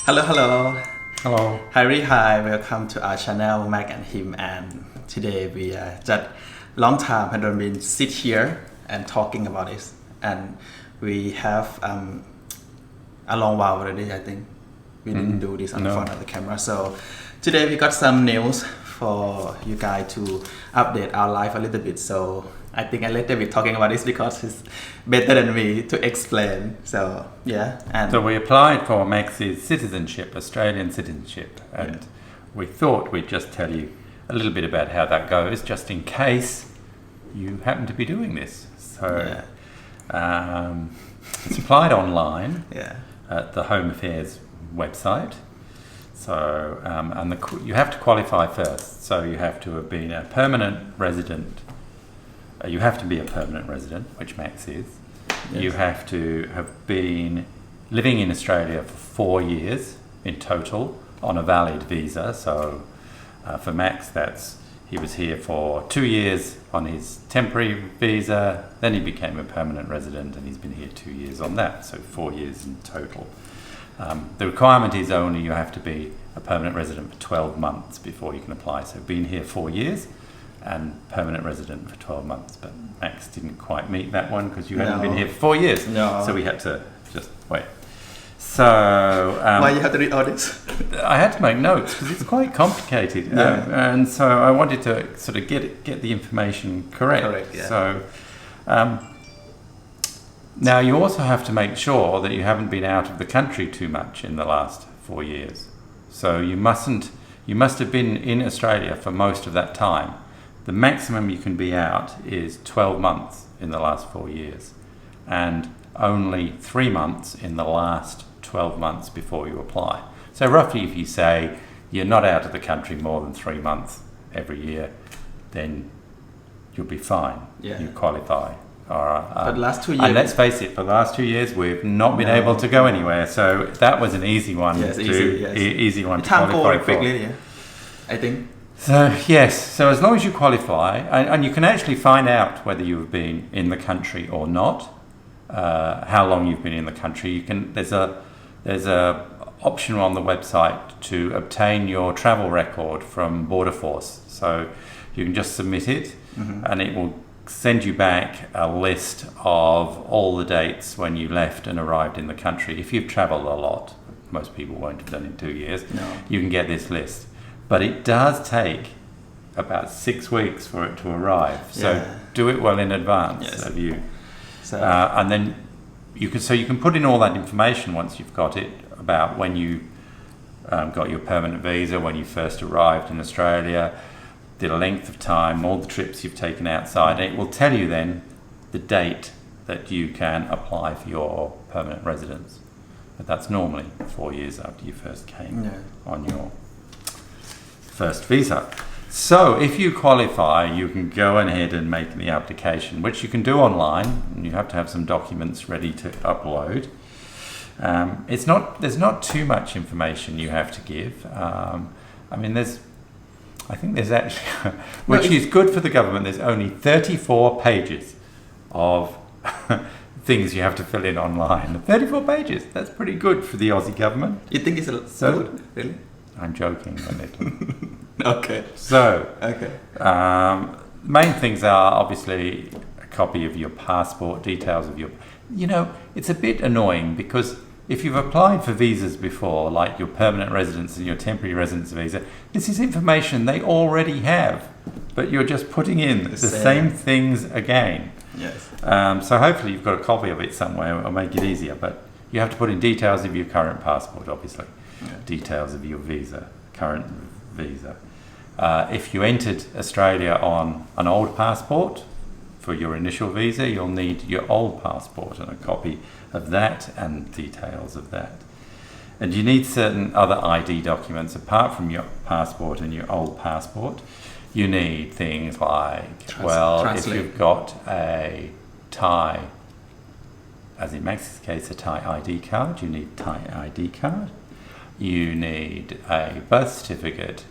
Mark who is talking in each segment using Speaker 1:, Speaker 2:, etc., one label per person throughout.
Speaker 1: Hello, hello.
Speaker 2: Hello.
Speaker 1: Hi, welcome to our channel, Mac and him. And today we are just long time had been sit here and talking about this. And we have a long while already, I think. We didn't do this on front of the camera. So today we got some news for you guys to update our life a little bit. So I think I let David talking about this because he's better than me to explain. So yeah, and
Speaker 2: So we applied for Max's citizenship, Australian citizenship, and we thought we'd just tell you a little bit about how that goes, just in case you happen to be doing this. So it's applied online at the Home Affairs website. So you have to qualify first. So you have to have been a permanent resident. You have to be a permanent resident, which Max is. Yes. You have to have been living in Australia for 4 years in total on a valid visa. So for Max, he was here for 2 years on his temporary visa, then he became a permanent resident and he's been here 2 years on that, so 4 years in total. The requirement is only you have to be a permanent resident for 12 months before you can apply. So been here 4 years and permanent resident for 12 months, but Max didn't quite meet that one because you hadn't been here for 4 years.
Speaker 1: No.
Speaker 2: So we had to just wait. So
Speaker 1: why you have to read all this?
Speaker 2: I had to make notes because it's quite complicated, and so I wanted to sort of get the information correct.
Speaker 1: Correct, yeah.
Speaker 2: So now you also have to make sure that you haven't been out of the country too much in the last 4 years. So you must have been in Australia for most of that time. The maximum you can be out is 12 months in the last 4 years, and only 3 months in the last 12 months before you apply. So roughly, if you say you're not out of the country more than 3 months every year, then you'll be fine.
Speaker 1: Yeah.
Speaker 2: You qualify. All right.
Speaker 1: But last 2 years...
Speaker 2: And let's face it, for the last 2 years, we've not been able to go anywhere. So that was an easy one.
Speaker 1: Yes,
Speaker 2: easy one to
Speaker 1: time
Speaker 2: qualify
Speaker 1: go quickly, yeah. I think.
Speaker 2: So yes, so as long as you qualify, and you can actually find out whether you've been in the country or not, how long you've been in the country. There's a option on the website to obtain your travel record from Border Force. So you can just submit it, and it will send you back a list of all the dates when you left and arrived in the country. If you've travelled a lot, most people won't have done it in 2 years.
Speaker 1: No.
Speaker 2: You can get this list. But it does take about 6 weeks for it to arrive. So do it well in advance of you.
Speaker 1: So,
Speaker 2: and then you can put in all that information once you've got it about when you got your permanent visa, when you first arrived in Australia, the length of time, all the trips you've taken outside. And it will tell you then the date that you can apply for your permanent residence. But that's normally 4 years after you first came on your first visa. So if you qualify, you can go ahead and make the application, which you can do online, and you have to have some documents ready to upload. There's not too much information you have to give. I think there's actually, which is good for the government, there's only 34 pages of things you have to fill in online. 34 pages, that's pretty good for the Aussie government.
Speaker 1: you think it's good, really?
Speaker 2: I'm joking a little.
Speaker 1: Okay.
Speaker 2: So,
Speaker 1: Okay.
Speaker 2: main things are obviously a copy of your passport, details of your... it's a bit annoying because if you've applied for visas before, like your permanent residence and your temporary residence visa, this is information they already have, but you're just putting in the same things again.
Speaker 1: Yes.
Speaker 2: So hopefully you've got a copy of it somewhere, it'll make it easier, but you have to put in details of your current passport, obviously. Details of your visa, current visa. If you entered Australia on an old passport for your initial visa, you'll need your old passport and a copy of that and details of that. And you need certain other ID documents apart from your passport and your old passport. You need things like, if you've got a Thai, as in Max's case, a Thai ID card, you need Thai ID card. You need a birth certificate,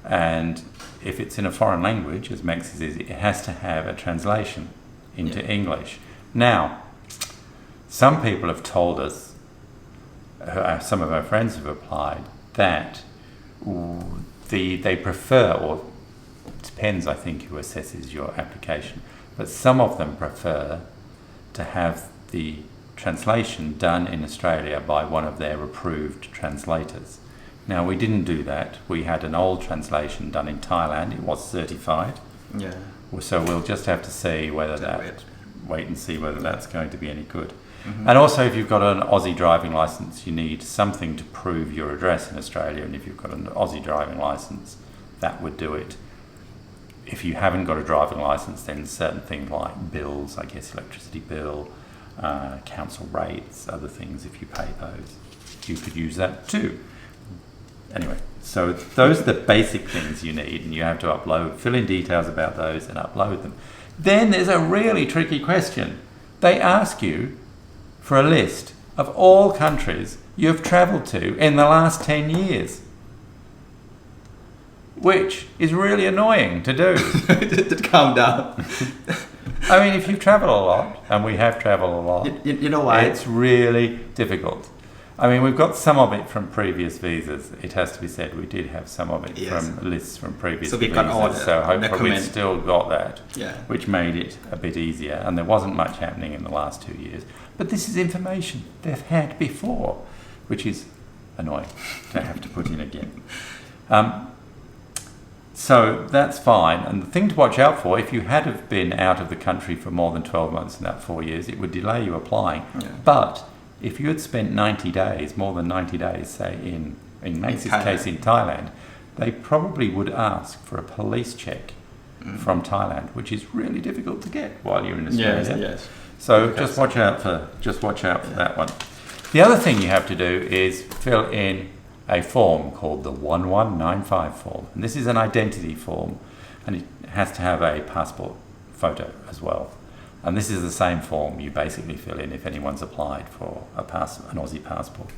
Speaker 2: and if it's in a foreign language, as Max's is, it has to have a translation into English. Now, some people have told us some of our friends have applied, that they prefer, or it depends, I think, who assesses your application, but some of them prefer to have the translation done in Australia by one of their approved translators. Now, we didn't do that. We had an old translation done in Thailand. It was certified.
Speaker 1: Yeah.
Speaker 2: So we'll just have to see whether wait and see whether that's going to be any good. And also, if you've got an Aussie driving licence, you need something to prove your address in Australia. And if you've got an Aussie driving licence, that would do it. If you haven't got a driving licence, then certain things like bills, I guess electricity bill, council rates, other things, if you pay those, you could use that too. Anyway, so those are the basic things you need, and you have to fill in details about those and upload them. Then there's a really tricky question. They ask you for a list of all countries you've travelled to in the last 10 years, which is really annoying to do.
Speaker 1: Calm down.
Speaker 2: I mean, if you've travelled a lot, and we have travelled a lot,
Speaker 1: you know why?
Speaker 2: It's really difficult. I mean, we've got some of it from previous visas. It has to be said, we did have some of it from lists from previous visas.
Speaker 1: Got all
Speaker 2: so hopefully we've still got that,
Speaker 1: yeah.
Speaker 2: Which made it a bit easier. And there wasn't much happening in the last 2 years. But this is information they've had before, which is annoying to have to put in again. So that's fine. And the thing to watch out for, if you had have been out of the country for more than 12 months in that 4 years, it would delay you applying. Yeah. But if you had spent 90 days, more than 90 days, say in Max's case in Thailand, they probably would ask for a police check from Thailand, which is really difficult to get while you're in Australia.
Speaker 1: Yes.
Speaker 2: So just watch out for that one. The other thing you have to do is fill in a form called the 1195 form. And this is an identity form, and it has to have a passport photo as well. And this is the same form you basically fill in if anyone's applied for an Aussie passport.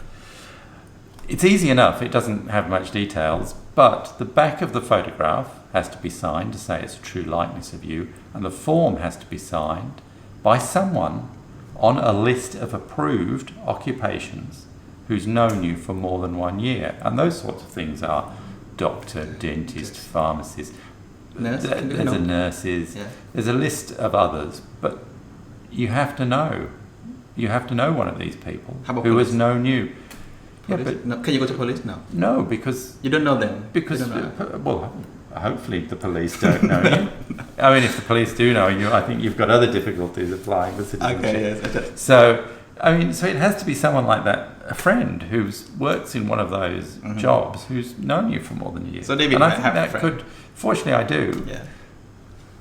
Speaker 2: It's easy enough, it doesn't have much details, but the back of the photograph has to be signed to say it's a true likeness of you, and the form has to be signed by someone on a list of approved occupations who's known you for more than 1 year. And those sorts of things are doctor, dentist, pharmacist, there's a nurses, there's a list of others, but you have to know one of these people who has known you.
Speaker 1: Police? Yeah, but no, can you go to police now?
Speaker 2: No, because
Speaker 1: you don't know them.
Speaker 2: Because well, hopefully the police don't know you. I mean, if the police do know you, I think you've got other difficulties applying for citizenship.
Speaker 1: Okay, yes.
Speaker 2: So it has to be someone like that, a friend who works in one of those jobs, who's known you for more than a year.
Speaker 1: So David,
Speaker 2: and I think that could. Fortunately, I do.
Speaker 1: Yeah.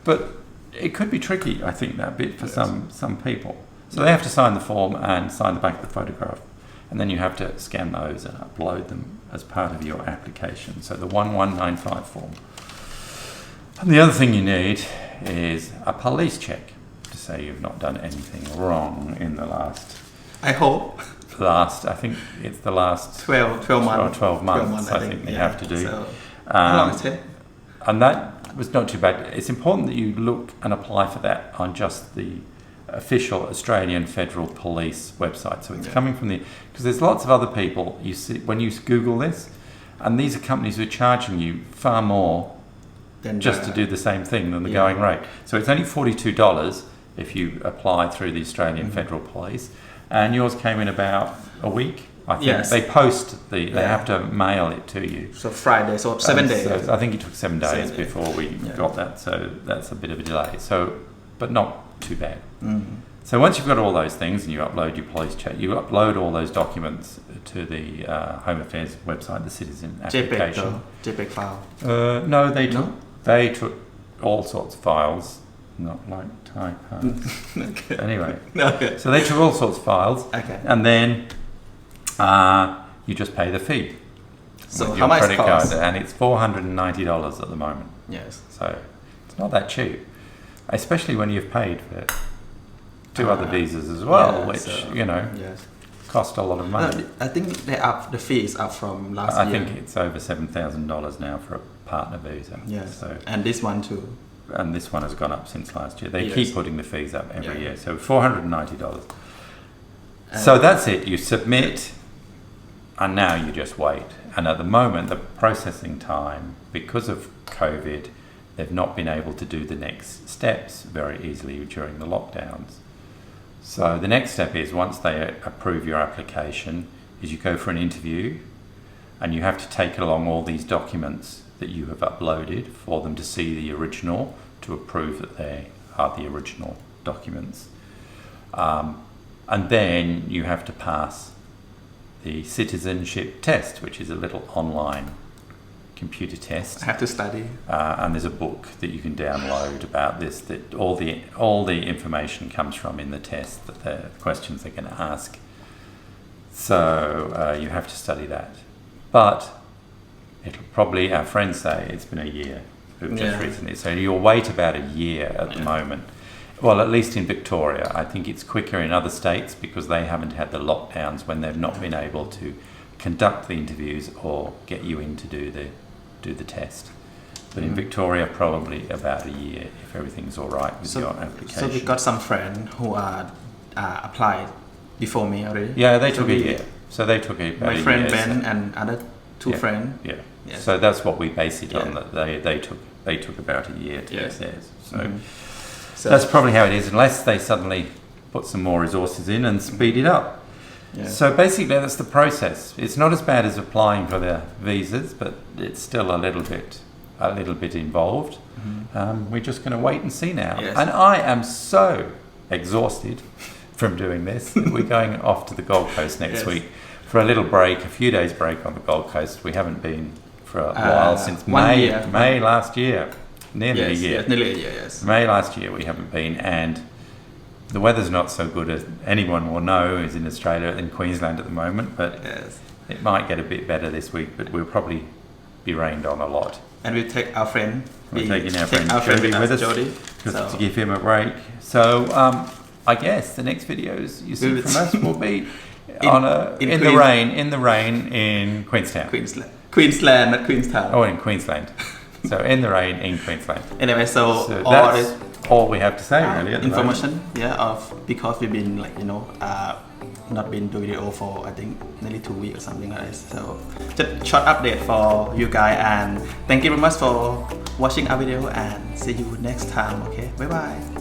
Speaker 2: But it could be tricky, I think, that bit for some people. So they have to sign the form and sign the back of the photograph. And then you have to scan those and upload them as part of your application. So the 1195 form. And the other thing you need is a police check to say you've not done anything wrong in the last...
Speaker 1: I hope.
Speaker 2: I think it's the last...
Speaker 1: 12 months.
Speaker 2: 12 months, I think you have to do.
Speaker 1: So how long is it?
Speaker 2: And that was not too bad. It's important that you look and apply for that on just the official Australian Federal Police website. So it's coming from because there's lots of other people you see when you Google this, and these are companies who are charging you far more just to do the same thing than the going rate. So it's only $42 if you apply through the Australian Federal Police, and yours came in about a week. I think they post they have to mail it to you.
Speaker 1: So Friday, so 7 days.
Speaker 2: So I think it took 7 days before we got that, so that's a bit of a delay. So, but not too bad. So once you've got all those things and you upload your police check, you upload all those documents to the Home Affairs website, the citizen application.
Speaker 1: JPEG file.
Speaker 2: No, they took all sorts of files, not like typos.
Speaker 1: Okay.
Speaker 2: Anyway,
Speaker 1: so
Speaker 2: they took all sorts of files, and then you just pay the fee.
Speaker 1: So
Speaker 2: with
Speaker 1: how much
Speaker 2: credit
Speaker 1: cost?
Speaker 2: card, and it's $490 at the moment.
Speaker 1: Yes.
Speaker 2: So it's not that cheap, especially when you've paid for 2 other visas as well, which cost a lot of money.
Speaker 1: No, I think the fee is up from last year.
Speaker 2: I think it's over $7,000 now for a partner visa.
Speaker 1: Yes.
Speaker 2: So,
Speaker 1: and this one too.
Speaker 2: And this one has gone up since last year. They keep putting the fees up every year. So $490. So that's it. You submit And now you just wait. And at the moment, the processing time, because of COVID, they've not been able to do the next steps very easily during the lockdowns. So the next step is, once they approve your application, is you go for an interview, and you have to take along all these documents that you have uploaded for them to see the original, to approve that they are the original documents. And then you have to pass the citizenship test, which is a little online computer test.
Speaker 1: I have to study.
Speaker 2: And there's a book that you can download about this, that all the information comes from in the test, that the questions they're going to ask. So you have to study that. But it'll probably, our friends say, it's been a year just recently. So you'll wait about a year at the moment. Well, at least in Victoria. I think it's quicker in other states because they haven't had the lockdowns when they've not been able to conduct the interviews or get you in to do the test. But in Victoria, probably about a year if everything's all right with your application.
Speaker 1: So we got some friends who are applied before me already.
Speaker 2: Yeah, they took a year. So they took about
Speaker 1: my
Speaker 2: a
Speaker 1: friend
Speaker 2: year.
Speaker 1: Ben and other two friends.
Speaker 2: Yeah.
Speaker 1: Yes.
Speaker 2: So that's what we base it on. That they took about a year to get theirs. So that's probably how it is, unless they suddenly put some more resources in and speed it up.
Speaker 1: Yeah.
Speaker 2: So basically, that's the process. It's not as bad as applying for the visas, but it's still a little bit involved. We're just going to wait and see now.
Speaker 1: Yes.
Speaker 2: And I am so exhausted from doing this. We're going off to the Gold Coast next week for a little break, a few days break on the Gold Coast. We haven't been for a while, since May last year. Nearly a year.
Speaker 1: Yes, nearly a year, yes.
Speaker 2: May last year we haven't been, and the weather's not so good as anyone will know is in Australia and Queensland at the moment, but it might get a bit better this week, but we'll probably be rained on a lot.
Speaker 1: And we'll take our friend.
Speaker 2: We're taking our friend Jody with us to give him a break. So I guess the next videos you see from us will be in the rain in Queenstown.
Speaker 1: Queensland, not Queenstown.
Speaker 2: Oh, in Queensland. So in the rain in Queensland.
Speaker 1: Anyway, so
Speaker 2: that's all we have to say really at the
Speaker 1: information moment. Because we've been not been doing video for I think nearly 2 weeks or something like this. So just short update for you guys, and thank you very much for watching our video, and see you next time. Okay, bye bye.